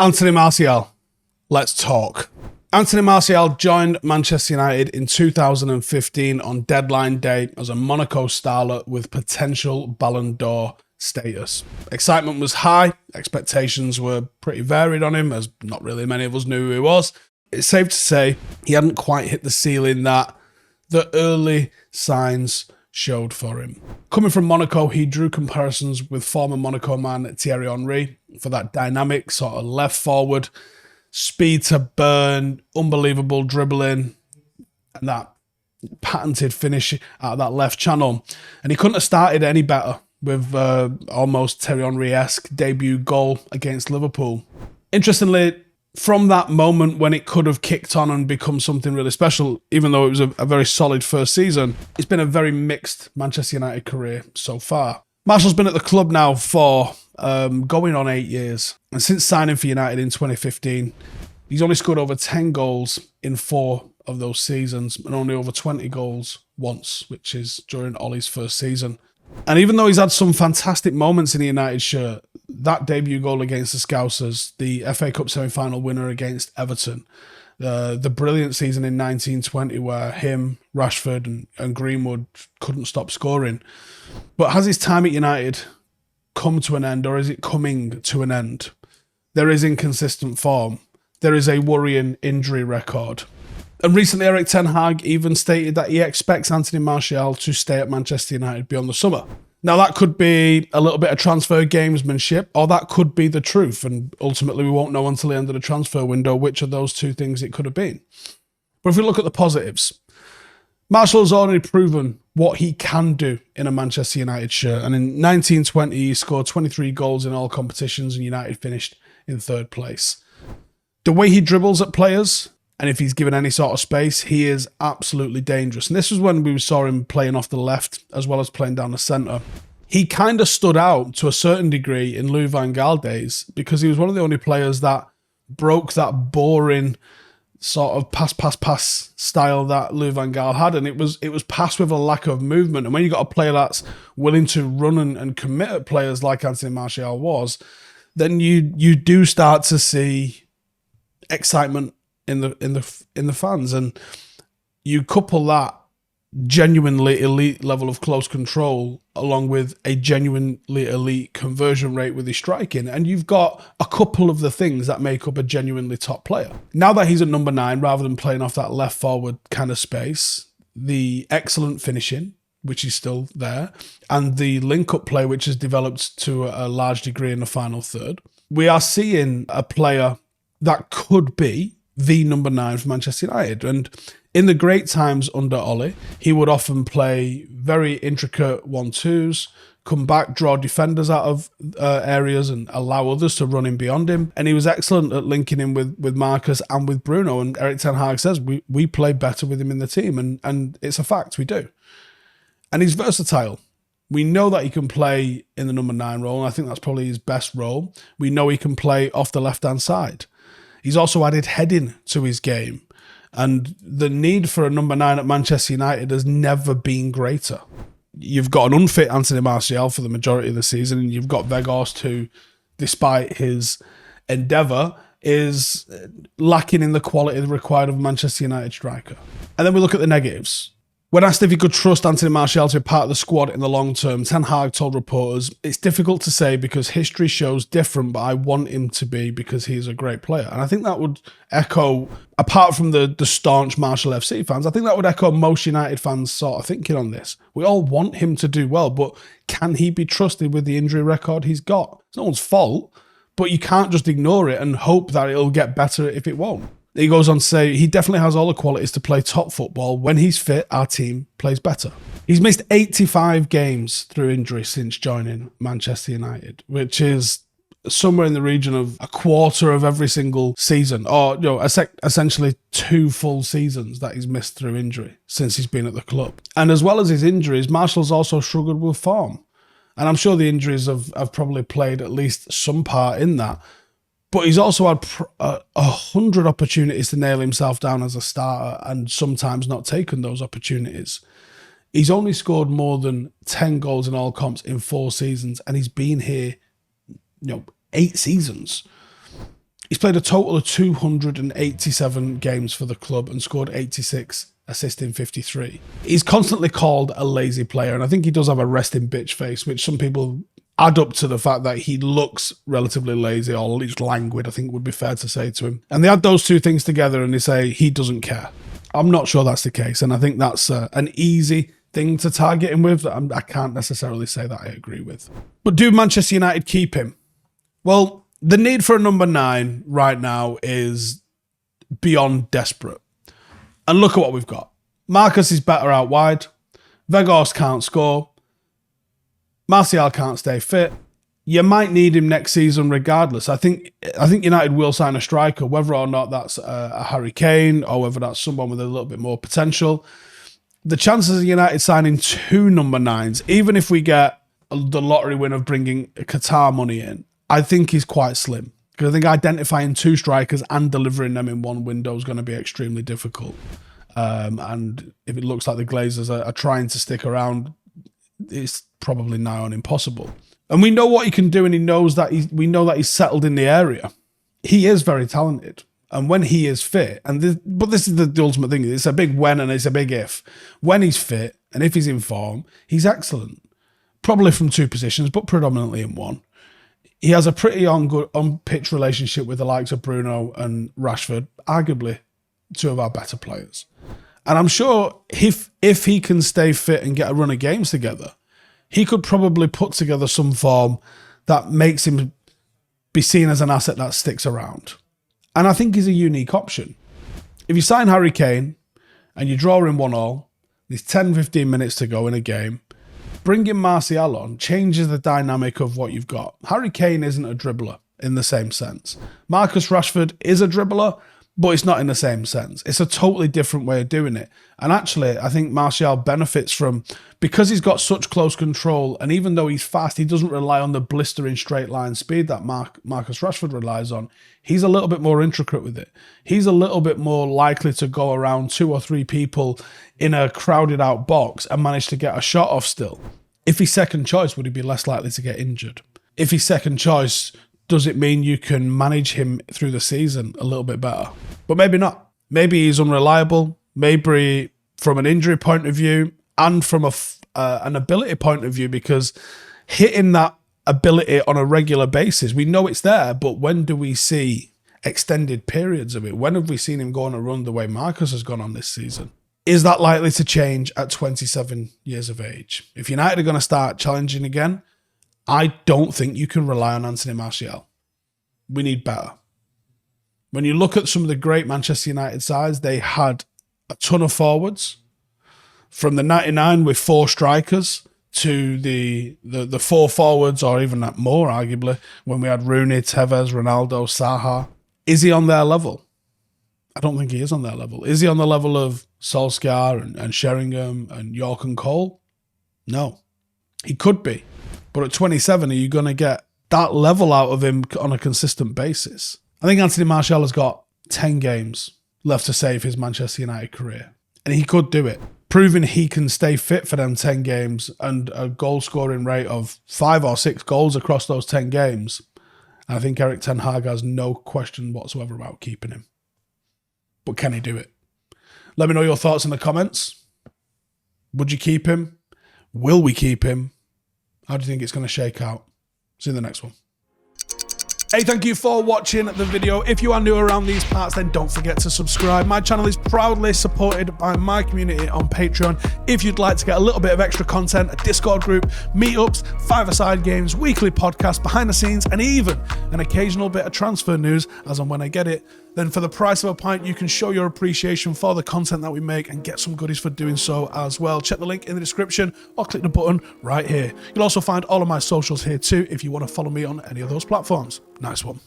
Anthony Martial. Let's talk. Anthony Martial joined Manchester United in 2015 on deadline day as a Monaco starlet with potential Ballon d'Or status. Excitement was high, expectations were pretty varied on him, as not really many of us knew who he was. It's safe to say he hadn't quite hit the ceiling that the early signs showed for him. Coming from Monaco, he drew comparisons with former Monaco man Thierry Henry for that dynamic sort of left forward, speed to burn, unbelievable dribbling, and that patented finish out of that left channel. And he couldn't have started any better with almost Thierry Henry-esque debut goal against Liverpool. Interestingly, from that moment when it could have kicked on and become something really special, even though it was a very solid first season, it's been a very mixed Manchester United career so far. Martial's been at the club now for going on 8 years. And since signing for United in 2015, he's only scored over 10 goals in 4 of those seasons and only over 20 goals once, which is during Ollie's first season. And even though he's had some fantastic moments in the United shirt, that debut goal against the Scousers, the FA Cup semi-final winner against Everton, the brilliant season in 1920 where him, Rashford and Greenwood couldn't stop scoring. But has his time at United come to an end, or is it coming to an end? There is inconsistent form. There is a worrying injury record. And recently, Erik Ten Hag even stated that he expects Anthony Martial to stay at Manchester United beyond the summer. Now, that could be a little bit of transfer gamesmanship, or that could be the truth. And ultimately, we won't know until the end of the transfer window which of those two things it could have been. But if we look at the positives, Martial has already proven what he can do in a Manchester United shirt. And in 1920, he scored 23 goals in all competitions and United finished in 3rd place. The way he dribbles at players, and if he's given any sort of space, he is absolutely dangerous. And this was when we saw him playing off the left as well as playing down the centre. He kind of stood out to a certain degree in Louis van Gaal days because he was one of the only players that broke that boring sort of pass style that Louis van Gaal had. And it was pass with a lack of movement. And when you got a player that's willing to run and commit at players like Anthony Martial was, then you do start to see excitement in the fans, and you couple that genuinely elite level of close control along with a genuinely elite conversion rate with his striking, and you've got a couple of the things that make up a genuinely top player. Now that he's at number 9, rather than playing off that left forward kind of space, the excellent finishing, which is still there, and the link-up play, which has developed to a large degree in the final third, we are seeing a player that could be the number 9 for Manchester United. And in the great times under Ollie, he would often play very intricate 1-2s, come back, draw defenders out of areas and allow others to run in beyond him. And he was excellent at linking in with Marcus and with Bruno. And Erik Ten Hag says, we play better with him in the team. And it's a fact, we do. And he's versatile. We know that he can play in the number 9 role, and I think that's probably his best role. We know he can play off the left-hand side. He's also added heading to his game. And the need for a number 9 at Manchester United has never been greater. You've got an unfit Anthony Martial for the majority of the season, and you've got Weghorst who, despite his endeavour, is lacking in the quality required of a Manchester United striker. And then we look at the negatives. When asked if he could trust Anthony Martial to be part of the squad in the long term, Ten Hag told reporters, "It's difficult to say because history shows different, but I want him to be because he's a great player." And I think that would echo, apart from the staunch Martial FC fans, I think that would echo most United fans' sort of thinking on this. We all want him to do well, but can he be trusted with the injury record he's got? It's no one's fault, but you can't just ignore it and hope that it'll get better if it won't. He goes on to say, he definitely has all the qualities to play top football. When he's fit, our team plays better. He's missed 85 games through injury since joining Manchester United, which is somewhere in the region of a quarter of every single season, or essentially 2 full seasons that he's missed through injury since he's been at the club. And as well as his injuries, Martial's also struggled with form. And I'm sure the injuries have probably played at least some part in that. But he's also had 100 opportunities to nail himself down as a starter and sometimes not taken those opportunities. He's only scored more than 10 goals in all comps in 4 seasons, and he's been here, 8 seasons. He's played a total of 287 games for the club and scored 86, assisting 53. He's constantly called a lazy player, and I think he does have a resting bitch face, which some people add up to the fact that he looks relatively lazy, or at least languid, I think would be fair to say to him. And they add those two things together and they say he doesn't care. I'm not sure that's the case, and I think that's an easy thing to target him with that I can't necessarily say that I agree with. But do Manchester United keep him? Well, the need for a number 9 right now is beyond desperate. And look at what we've got. Marcus is better out wide. Weghorst can't score. Martial can't stay fit. You might need him next season regardless. I think United will sign a striker, whether or not that's a Harry Kane or whether that's someone with a little bit more potential. The chances of United signing 2 number 9s, even if we get the lottery win of bringing Qatar money in, I think is quite slim. Because I think identifying 2 strikers and delivering them in one window is going to be extremely difficult. And if it looks like the Glazers are trying to stick around, it's probably nigh on impossible. And we know what he can do, and we know that he's settled in the area. He is very talented. And when he is fit, but this is the ultimate thing, it's a big when and it's a big if. When he's fit, and if he's in form, he's excellent. Probably from 2 positions, but predominantly in one. He has a pretty on-pitch relationship with the likes of Bruno and Rashford, arguably 2 of our better players. And I'm sure if he can stay fit and get a run of games together, he could probably put together some form that makes him be seen as an asset that sticks around. And I think he's a unique option. If you sign Harry Kane and you draw him 1-1, there's 10-15 minutes to go in a game, bringing Martial on changes the dynamic of what you've got. Harry Kane isn't a dribbler in the same sense. Marcus Rashford is a dribbler, but it's not in the same sense. It's a totally different way of doing it. And actually, I think Martial benefits from, because he's got such close control, and even though he's fast, he doesn't rely on the blistering straight line speed that Marcus Rashford relies on. He's a little bit more intricate with it. He's a little bit more likely to go around 2 or 3 people in a crowded out box and manage to get a shot off still. If he's second choice, would he be less likely to get injured? If he's second choice, does it mean you can manage him through the season a little bit better? But maybe not. Maybe he's unreliable. Maybe from an injury point of view and from an ability point of view, because hitting that ability on a regular basis, we know it's there, but when do we see extended periods of it? When have we seen him go on a run the way Marcus has gone on this season? Is that likely to change at 27 years of age? If United are going to start challenging again, I don't think you can rely on Anthony Martial. We need better. When you look at some of the great Manchester United sides, they had a ton of forwards. From the 99 with 4 strikers to the 4 forwards, or even that more, arguably, when we had Rooney, Tevez, Ronaldo, Zaha. Is he on their level? I don't think he is on their level. Is he on the level of Solskjaer and Sheringham and York and Cole? No. He could be. But at 27, are you going to get that level out of him on a consistent basis? I think Anthony Martial has got 10 games left to save his Manchester United career. And he could do it. Proving he can stay fit for them 10 games and a goal scoring rate of 5 or 6 goals across those 10 games. I think Erik Ten Hag has no question whatsoever about keeping him. But can he do it? Let me know your thoughts in the comments. Would you keep him? Will we keep him? How do you think it's going to shake out? See you in the next one. Hey, thank you for watching the video. If you are new around these parts, then don't forget to subscribe. My channel is proudly supported by my community on Patreon. If you'd like to get a little bit of extra content, a Discord group, meetups, 5-a-side games, weekly podcasts, behind the scenes, and even an occasional bit of transfer news as and when I get it, then for the price of a pint, you can show your appreciation for the content that we make and get some goodies for doing so as well. Check the link in the description or click the button right here. You'll also find all of my socials here too if you want to follow me on any of those platforms. Nice one.